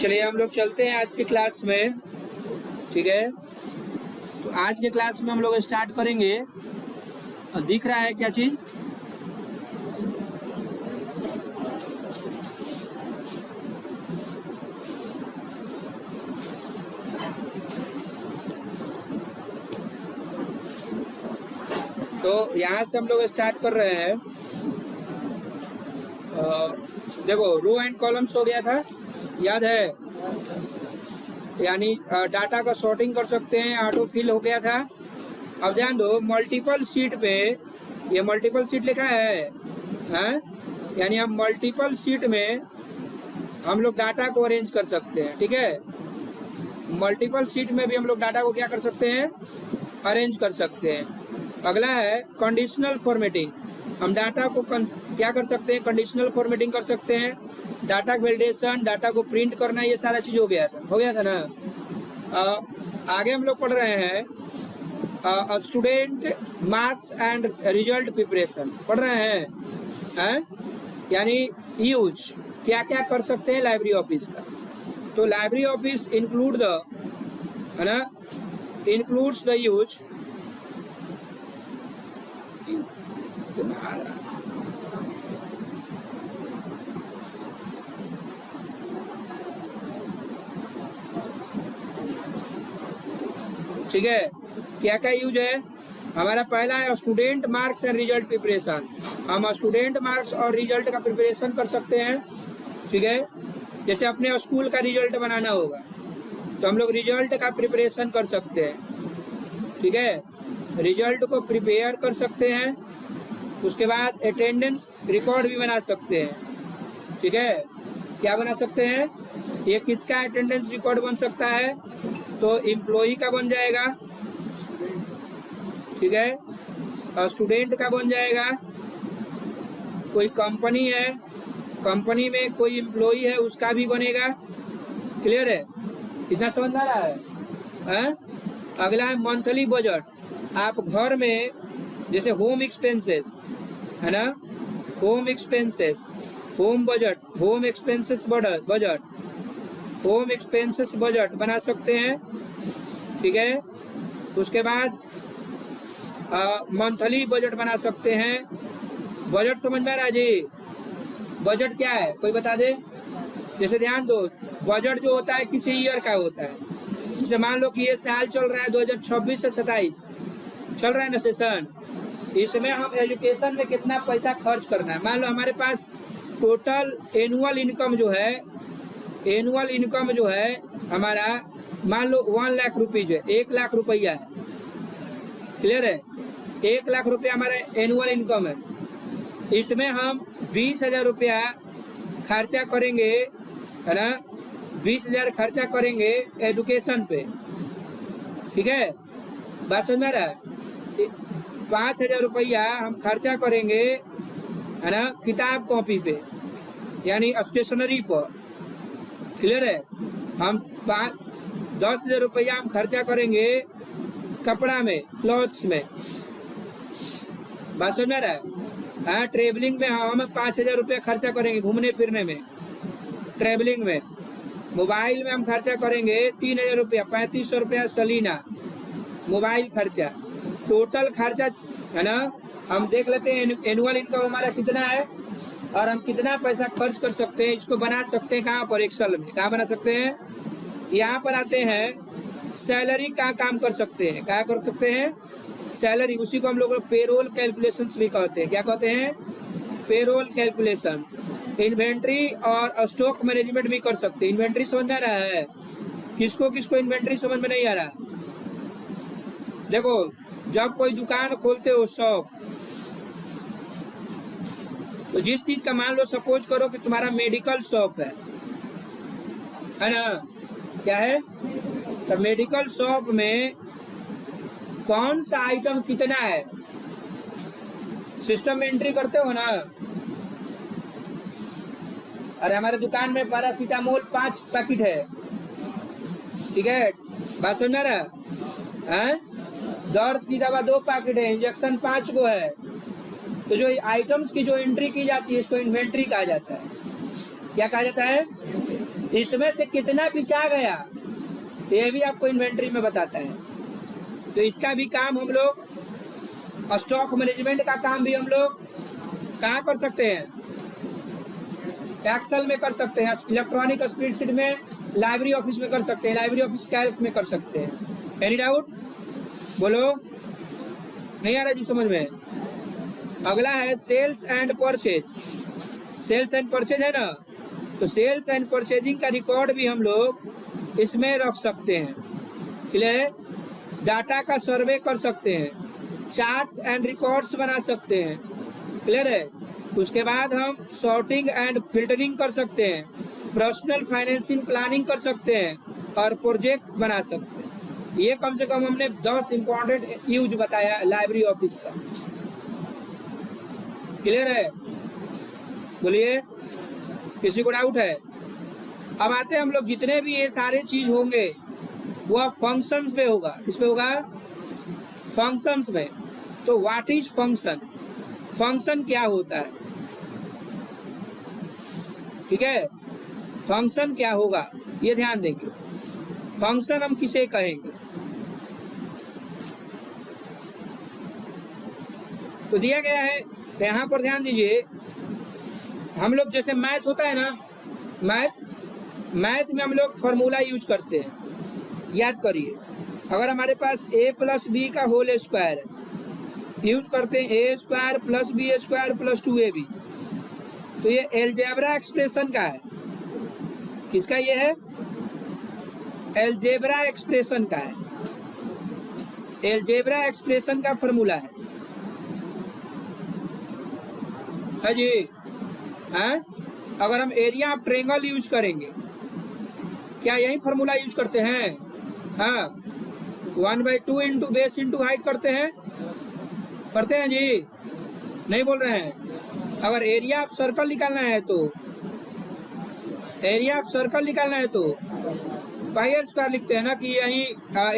चलिए हम लोग चलते हैं आज के क्लास में। ठीक है, तो आज के क्लास में हम लोग स्टार्ट करेंगे। दिख रहा है क्या चीज़? तो यहाँ से हम लोग स्टार्ट कर रहे हैं। देखो, रो एंड कॉलम्स हो गया था, याद है? यानी डाटा का सॉर्टिंग कर सकते हैं, ऑटो फिल हो गया था। अब ध्यान दो, मल्टीपल सीट पे, ये मल्टीपल सीट लिखा है, हैं? यानी हम मल्टीपल सीट में हम लोग डाटा को अरेंज कर सकते हैं। ठीक है, मल्टीपल सीट में भी हम लोग डाटा को क्या कर सकते हैं? अरेंज कर सकते हैं। अगला है कंडीशनल फॉर्मेटिंग। हम डाटा को क्या कर सकते हैं? कंडीशनल फॉर्मेटिंग कर सकते हैं। डाटा वैलिडेशन, डाटा को प्रिंट करना, ये सारा चीज़ हो गया था ना। आगे हम लोग पढ़ रहे हैं student marks and result preparation पढ़ रहे हैं, यानी यूज क्या क्या कर सकते हैं लाइब्रेरी ऑफिस का। तो लाइब्रेरी ऑफिस इंक्लूड द, है ना, इंक्लूड्स द यूज, ठीक है। क्या क्या यूज है हमारा? पहला है student marks and result preparation. हम स्टूडेंट मार्क्स और रिजल्ट का प्रिपरेशन कर सकते हैं। ठीक है, जैसे अपने स्कूल का रिजल्ट बनाना होगा तो हम लोग रिजल्ट का प्रिपरेशन कर सकते हैं। ठीक है, रिजल्ट को प्रिपेयर कर सकते हैं। उसके बाद अटेंडेंस रिकॉर्ड भी बना सकते हैं। ठीक है, क्या बना सकते हैं? ये किसका अटेंडेंस रिकॉर्ड बन सकता है? तो एम्प्लॉई का बन जाएगा। ठीक है, स्टूडेंट का बन जाएगा। कोई कंपनी है, कंपनी में कोई एम्प्लॉई है, उसका भी बनेगा। क्लियर है? इतना समझ में आ रहा है? अगला है मंथली बजट। आप घर में जैसे होम एक्सपेंसेस, है ना, home expenses, home budget, home expenses budget, home expenses budget बना सकते हैं। ठीक है, उसके बाद मंथली बजट बना सकते हैं। बजट समझ में आ रहा है जी? बजट क्या है, कोई बता दे? जैसे ध्यान दो, बजट जो होता है किसी ईयर का होता है। जैसे मान लो कि ये साल चल रहा है 2026 से 27 चल रहा है ना सेशन, इसमें हम एजुकेशन में कितना पैसा खर्च करना है। मान लो हमारे पास टोटल एनुअल इनकम जो है, एनुअल इनकम जो है हमारा, मान लो 1 लाख रुपीज है, 1 लाख रुपया है। क्लियर है? 1 लाख रुपया हमारा एनुअल इनकम है। इसमें हम 20,000 रुपया खर्चा करेंगे, है ना, 20,000 खर्चा करेंगे एजुकेशन पे। ठीक है, बात समझ में आ रहा है? 5,000 रुपया हम खर्चा करेंगे, है ना, किताब कॉपी पे, यानी स्टेशनरी पर। क्लियर है? हम 10,000 रुपया हम खर्चा करेंगे कपड़ा में, क्लॉथ्स में। बात समझ में आ रहा है? हाँ, ट्रेवलिंग में हम 5,000 रुपया खर्चा करेंगे घूमने फिरने में, ट्रेवलिंग में। मोबाइल में हम खर्चा करेंगे 3,000 रुपया, 3,500 रुपया सलीना मोबाइल खर्चा। टोटल खर्चा, है ना, हम देख लेते हैं एनुअल इनकम हमारा कितना है और हम कितना पैसा खर्च कर सकते हैं। इसको बना सकते हैं कहाँ पर? एक्सेल में। कहाँ बना सकते हैं? यहाँ पर आते हैं, सैलरी का काम कर सकते हैं। क्या कर सकते हैं? सैलरी। उसी को हम लोग पेरोल कैलकुलेशंस भी कहते हैं। क्या कहते हैं? Payroll calculations. इन्वेंट्री और स्टॉक मैनेजमेंट भी कर सकते हैं। इन्वेंट्री समझ में आ रहा है? किसको किसको इन्वेंट्री समझ में नहीं आ रहा? देखो, जब कोई दुकान खोलते हो शॉप, तो जिस चीज का, मान लो सपोज करो कि तुम्हारा मेडिकल शॉप है ना, क्या है? तो मेडिकल शॉप में कौन सा आइटम कितना है, सिस्टम में एंट्री करते हो ना। अरे हमारे दुकान में पैरासीटामोल 5 पैकेट है। ठीक है, बात समझ में आ रहा है? दर्द की दवा 2 पैकेट है, इंजेक्शन 5 को है। तो जो आइटम्स की जो एंट्री की जाती है, इसको इन्वेंट्री कहा जाता है। क्या कहा जाता है? इसमें से कितना बिचा गया ये भी आपको इन्वेंट्री में बताता है। तो इसका भी काम हम लोग, स्टॉक मैनेजमेंट का काम भी हम लोग कहाँ कर सकते हैं? एक्सेल में कर सकते हैं, इलेक्ट्रॉनिक स्प्रेडशीट में, लाइब्रेरी ऑफिस में कर सकते हैं, लाइब्रेरी ऑफिस कैल्क में कर सकते हैं। Any doubt? बोलो, नहीं आ रहा जी समझ में? अगला है sales and purchase. Sales and purchase है ना, तो सेल्स एंड परचेजिंग का रिकॉर्ड भी हम लोग इसमें रख सकते हैं। क्लियर है? डाटा का सर्वे कर सकते हैं, चार्ट्स एंड रिकॉर्ड्स बना सकते हैं। क्लियर है? उसके बाद हम सॉर्टिंग एंड फिल्टरिंग कर सकते हैं, पर्सनल फाइनेंसिंग प्लानिंग कर सकते हैं और प्रोजेक्ट बना सकते हैं। ये कम से कम हमने 10 इंपॉर्टेंट यूज बताया लाइब्रेरी ऑफिस का। क्लियर है? बोलिए, किसी को डाउट है? अब आते हैं हम लोग, जितने भी ये सारे चीज होंगे वह फंक्शंस पे होगा। किस पे होगा? फंक्शंस में। तो व्हाट इज फंक्शन? फंक्शन क्या होता है? ठीक है, फंक्शन क्या होगा ये ध्यान देंगे। फंक्शन हम किसे कहेंगे? तो दिया गया है, यहाँ पर ध्यान दीजिए। हम लोग जैसे मैथ होता है ना, मैथ में हम लोग फॉर्मूला यूज करते हैं। याद करिए, अगर हमारे पास a प्लस बी का होल स्क्वायर है, यूज करते हैं a square plus B square plus 2ab। तो ये एलजेब्रा एक्सप्रेशन का है। किसका ये है? एलजेब्रा एक्सप्रेशन का है। एलजेब्रा एक्सप्रेशन का फॉर्मूला है जी। हाँ, अगर हम एरिया ऑफ ट्रायंगल यूज करेंगे, क्या यही फॉर्मूला यूज करते हैं? हाँ, 1/2 इंटू बेस इंटू हाइट करते हैं जी, नहीं बोल रहे हैं? अगर एरिया ऑफ सर्कल निकालना है तो, एरिया ऑफ सर्कल निकालना है तो पाई आर स्क्वायर लिखते हैं ना, कि यही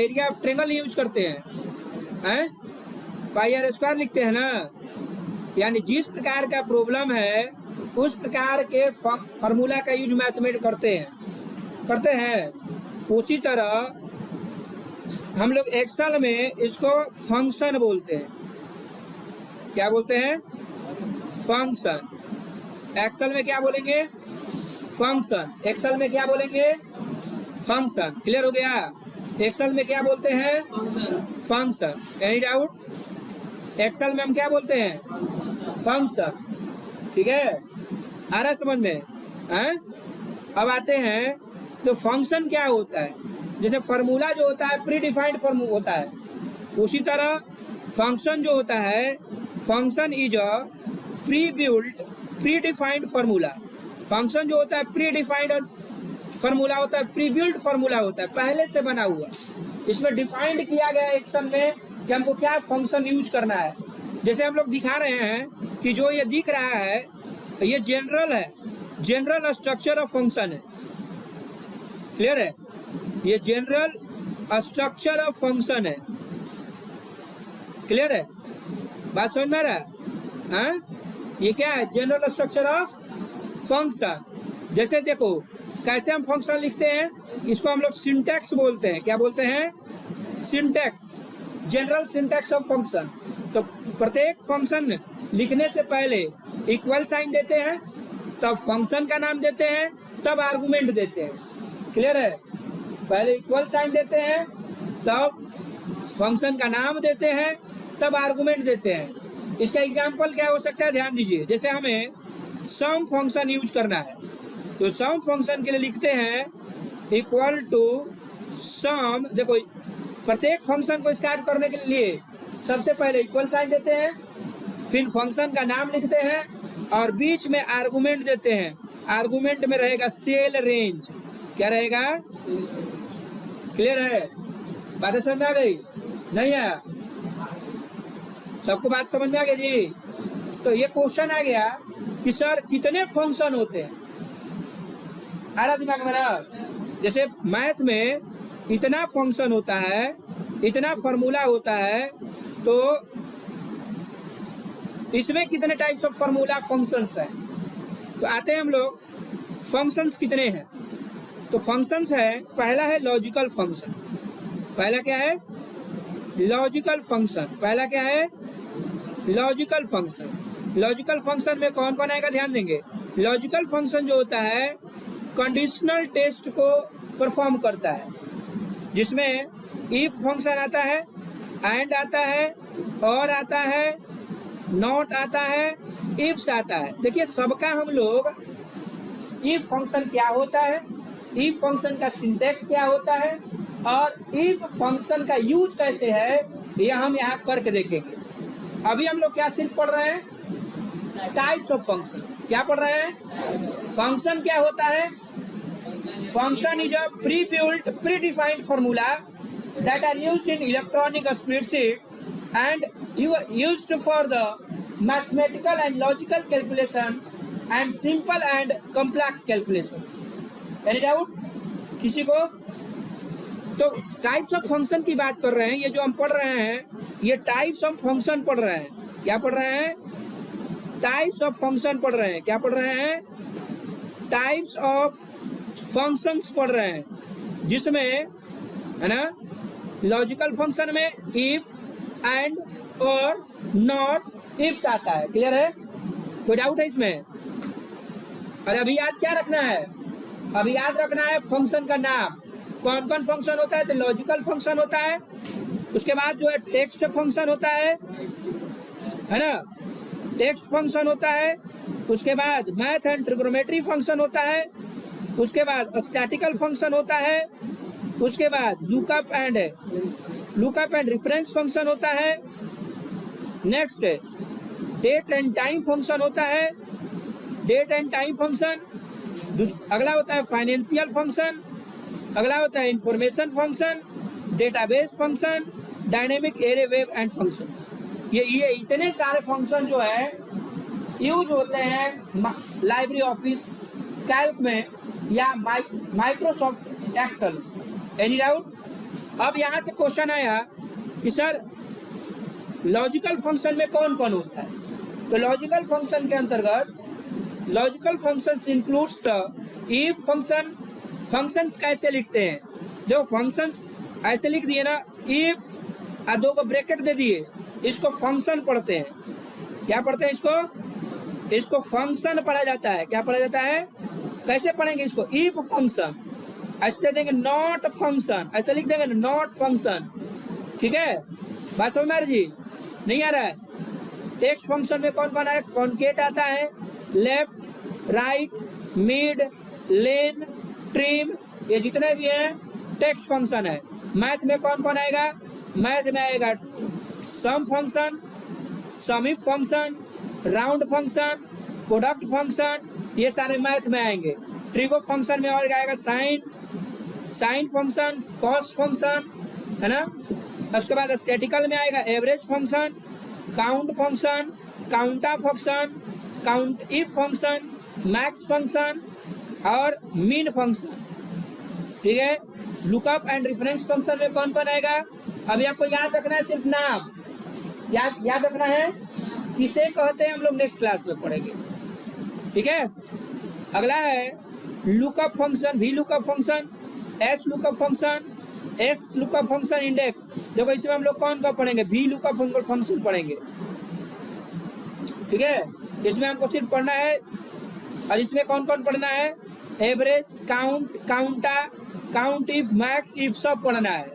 एरिया ऑफ ट्रायंगल यूज करते हैं, पाई आर स्क्वायर लिखते हैं ना। यानी जिस प्रकार का प्रॉब्लम है उस प्रकार के फॉर्मूला का यूज मैथमेटिक्स करते हैं। उसी तरह हम लोग एक्सेल में इसको फंक्शन बोलते हैं। क्या बोलते हैं? फंक्शन। एक्सेल में क्या बोलेंगे? फंक्शन। एक्सेल में क्या बोलेंगे? फंक्शन। क्लियर हो गया? एक्सेल में क्या बोलते हैं? फंक्शन। Any doubt? एक्सेल में हम क्या बोलते हैं? फंक्शन। ठीक है, आ रहा समझ में? अब आते हैं तो फंक्शन क्या होता है। जैसे फार्मूला जो होता है प्री डिफाइंड फॉर्मूला होता है, उसी तरह फंक्शन जो होता है, function is a pre defined formula. Function जो होता है प्री डिफाइंड फार्मूला होता है, प्री बिल्ड फार्मूला होता है, पहले से बना हुआ। इसमें डिफाइंड किया गया एक्शन में कि हमको क्या फंक्शन यूज करना है। जैसे हम लोग दिखा रहे हैं कि जो ये दिख रहा है ये जनरल है, जनरल स्ट्रक्चर ऑफ फंक्शन है। क्लियर है? ये जनरल स्ट्रक्चर ऑफ फंक्शन है। क्लियर है? बात समझ में आ रहा है? हाँ, ये क्या है? General structure of function. जैसे देखो कैसे हम फंक्शन लिखते हैं, इसको हम लोग सिंटैक्स बोलते हैं। क्या बोलते हैं? Syntax, general syntax of function. तो प्रत्येक फंक्शन लिखने से पहले इक्वल साइन देते हैं, तब फंक्शन का नाम देते हैं, तब आर्गुमेंट देते हैं। क्लियर है? पहले इक्वल साइन देते हैं, तब फंक्शन का नाम देते हैं, तब आर्गुमेंट देते हैं। इसका एग्जांपल क्या हो सकता है? ध्यान दीजिए। जैसे हमें सम फंक्शन यूज करना है, तो सम फंक्शन के लिए लिखते हैं इक्वल टू सम। देखो, प्रत्येक फंक्शन को स्टार्ट करने के लिए सबसे पहले इक्वल साइन देते हैं, फिर फंक्शन का नाम लिखते हैं और बीच में आर्गुमेंट देते हैं। आर्गुमेंट में रहेगा सेल रेंज। क्या रहेगा? क्लियर है? बातें समझ में आ गई? नहीं है? सबको बात समझ में आ गई जी? तो ये क्वेश्चन आ गया कि सर कितने फंक्शन होते हैं। आ रहा दिमाग में ना? जैसे मैथ में इतना फंक्शन होता है, इतना फॉर्मूला होता है, तो इसमें कितने टाइप्स ऑफ फॉर्मूला फंक्शंस हैं। तो आते हैं हम लोग, फंक्शंस कितने हैं। तो फंक्शंस है, पहला है लॉजिकल फंक्शन। पहला क्या है? Logical function. पहला क्या है? Logical function. लॉजिकल फंक्शन में कौन कौन आएगा, ध्यान देंगे। लॉजिकल फंक्शन जो होता है कंडीशनल टेस्ट को परफॉर्म करता है, जिसमें इफ फंक्शन आता है, एंड आता है, और आता है, नॉट आता है, इफ्स आता है। देखिए सबका हम लोग इफ फंक्शन क्या होता है, इफ फंक्शन का सिंटेक्स क्या होता है और इफ फंक्शन का यूज कैसे है, ये हम यहाँ करके देखेंगे। अभी हम लोग क्या सिर्फ पढ़ रहे हैं? Types of function. क्या पढ़ रहे हैं? फंक्शन क्या होता है? Function is a pre-built, predefined formula that are used in electronic spreadsheet and used for the mathematical and logical calculation and simple and complex calculations. Any doubt? किसी को? तो टाइप्स ऑफ फंक्शन की बात कर रहे हैं। ये जो हम पढ़ रहे हैं ये टाइप्स ऑफ फंक्शन पढ़ रहे हैं। क्या पढ़ रहे हैं? टाइप्स ऑफ फंक्शन पढ़ रहे हैं। क्या पढ़ रहे हैं? टाइप्स ऑफ फंक्शंस पढ़ रहे हैं, जिसमें है ना लॉजिकल फंक्शन में इफ, एंड, और, नॉट, इफ्स आता है। क्लियर है? कोई डाउट है इसमें? अरे अभी याद क्या रखना है? अभी याद रखना है फंक्शन का नाम। कौन कौन फंक्शन होता है? तो लॉजिकल फंक्शन होता है, उसके बाद जो है टेक्स्ट फंक्शन होता है ना, टेक्स्ट फंक्शन होता है, उसके बाद मैथ एंड ट्रिग्नोमेट्री फंक्शन होता है, उसके बाद स्टैटिकल फंक्शन होता है, उसके बाद लुकअप एंड रेफरेंस फंक्शन होता है। Next date and time function होता है, डेट एंड टाइम फंक्शन। अगला होता है फाइनेंशियल फंक्शन, अगला होता है information function, database function, dynamic array wave and functions. ये इतने सारे फंक्शन जो है यूज होते हैं लाइब्रेरी ऑफिस कैल्क में या माइक्रोसॉफ्ट एक्सेल। Any doubt? अब यहाँ से क्वेश्चन आया कि सर लॉजिकल फंक्शन में कौन कौन होता है? तो लॉजिकल फंक्शन के अंतर्गत logical functions includes the if function. Functions कैसे लिखते हैं? जो फंक्शंस ऐसे लिख दिए ना, इफ और दो को ब्रैकेट दे दिए, इसको फंक्शन पढ़ते हैं। क्या पढ़ते हैं इसको? इसको फंक्शन पढ़ा जाता है। क्या पढ़ा जाता है? कैसे पढ़ेंगे इसको? इफ फंक्शन ऐसे दे देंगे, नॉट फंक्शन ऐसे लिख देंगे, नॉट फंक्शन। ठीक है, बात समझ में आ रही जी? नहीं आ रहा है? टेक्स्ट फंक्शन में कौन कौन है? कॉन्केट आता है, लेफ्ट, राइट, मिड, लेन, ट्रिम, ये जितने भी हैं टेक्स्ट फंक्शन है। मैथ में कौन कौन आएगा? मैथ में आएगा sum function, sum if function, round function, product function, ये सारे मैथ में आएंगे। ट्रिगो फंक्शन में और आएगा साइन फंक्शन, कॉस फंक्शन, है ना। उसके बाद स्टैटिकल में आएगा average function, count function, counta function, count if function, max function और मीन फंक्शन। ठीक है, लुकअप एंड रेफरेंस फंक्शन में कौन कौन आएगा? अभी आपको याद रखना है, सिर्फ नाम याद रखना है, किसे कहते हैं हम लोग नेक्स्ट क्लास में पढ़ेंगे। ठीक है, अगला है lookup function, V lookup function, H lookup function, x lookup function, index. देखो इसमें हम लोग कौन कौन पढ़ेंगे? वी लुकअप फंक्शन पढ़ेंगे। ठीक है, इसमें हमको सिर्फ पढ़ना है। और इसमें कौन कौन पढ़ना है? Average, count, counta, count if, max if, सब पढ़ना है।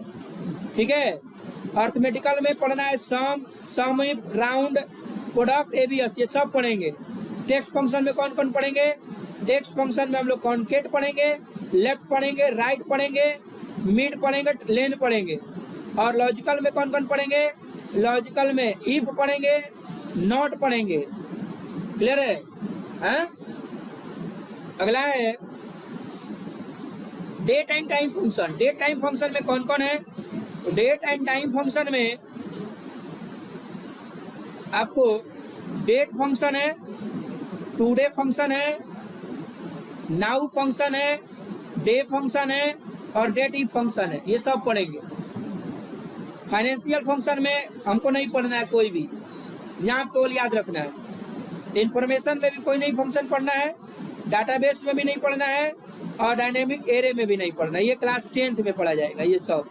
ठीक है, अर्थमेटिकल में पढ़ना है sum if, round, product, ABS, ये सब पढ़ेंगे। टेक्स्ट फंक्शन में कौन कौन पढ़ेंगे? टेक्स्ट फंक्शन में हम लोग कॉन्केट पढ़ेंगे, लेफ्ट पढ़ेंगे, राइट पढ़ेंगे, मिड पढ़ेंगे, लेन पढ़ेंगे। और लॉजिकल में कौन कौन पढ़ेंगे? लॉजिकल में इफ पढ़ेंगे, नॉट पढ़ेंगे। क्लियर है? हाँ? अगला है date and time function. Date time function में कौन कौन है? डेट एंड टाइम फंक्शन में आपको डेट फंक्शन है, टुडे फंक्शन है, नाउ फंक्शन है, डे फंक्शन है और डेट इफ फंक्शन है, ये सब पढ़ेंगे। फाइनेंशियल फंक्शन में हमको नहीं पढ़ना है कोई भी, यहाँ केवल याद रखना है। इंफॉर्मेशन में भी कोई नहीं फंक्शन पढ़ना है, डाटाबेस में भी नहीं पढ़ना है, और डायनेमिक एरे में भी नहीं पढ़ना, ये क्लास 10th में पढ़ा जाएगा। ये सब,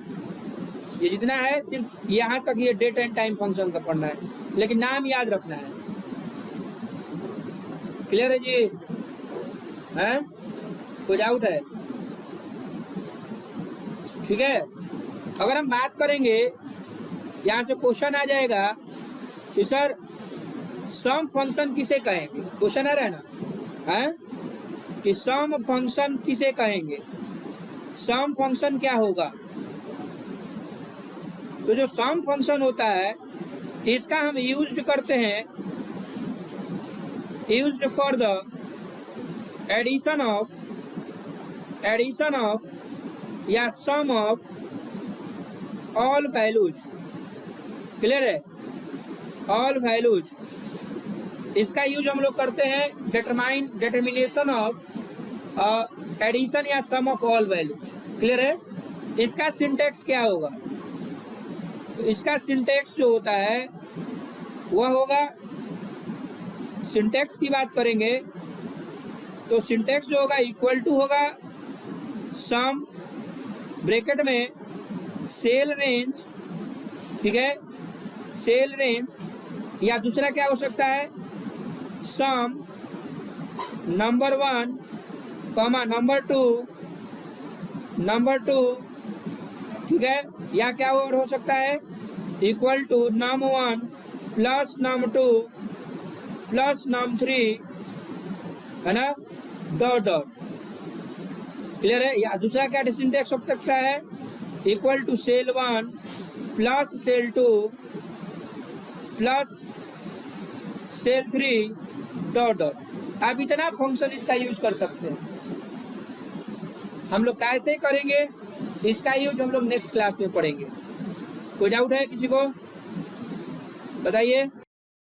ये जितना है सिर्फ यहाँ तक ये डेट एंड टाइम फंक्शन का पढ़ना है, लेकिन नाम याद रखना है। क्लियर है जी? हैं? कोई डाउट है? ठीक है। अगर हम बात करेंगे, यहाँ से क्वेश्चन आ जाएगा कि सर सम फंक्शन किसे कहेंगे, क्वेश्चन आ रहा है ना, हैं? कि सम फंक्शन किसे कहेंगे, सम फंक्शन क्या होगा। तो जो सम फंक्शन होता है इसका हम यूज्ड करते हैं, used for the addition of या sum of all values. Clear है? ऑल वैल्यूज, इसका यूज हम लोग करते हैं डिटर्मिनेशन ऑफ एडिशन या sum of all value. Clear है? इसका सिंटेक्स क्या होगा? तो इसका सिंटेक्स जो होता है वह होगा, सिंटेक्स की बात करेंगे तो सिंटेक्स जो होगा इक्वल टू होगा सम ब्रैकेट में सेल रेंज, ठीक है, सेल रेंज, या दूसरा क्या हो सकता है सम नंबर 1 कॉमा नंबर टू, ठीक है, या क्या और हो सकता है equal to num1 plus num2 plus num3, है ना, डॉट डॉट। क्लियर है? या दूसरा क्या सिंटेक्स हो सकता है equal to cell 1 plus cell 2 plus cell 3 dot dot. आप इतना फंक्शन इसका यूज कर सकते हैं। हम लोग कैसे करेंगे इसका यूज हम लोग नेक्स्ट क्लास में पढ़ेंगे। कोई डाउट है किसी को? बताइए।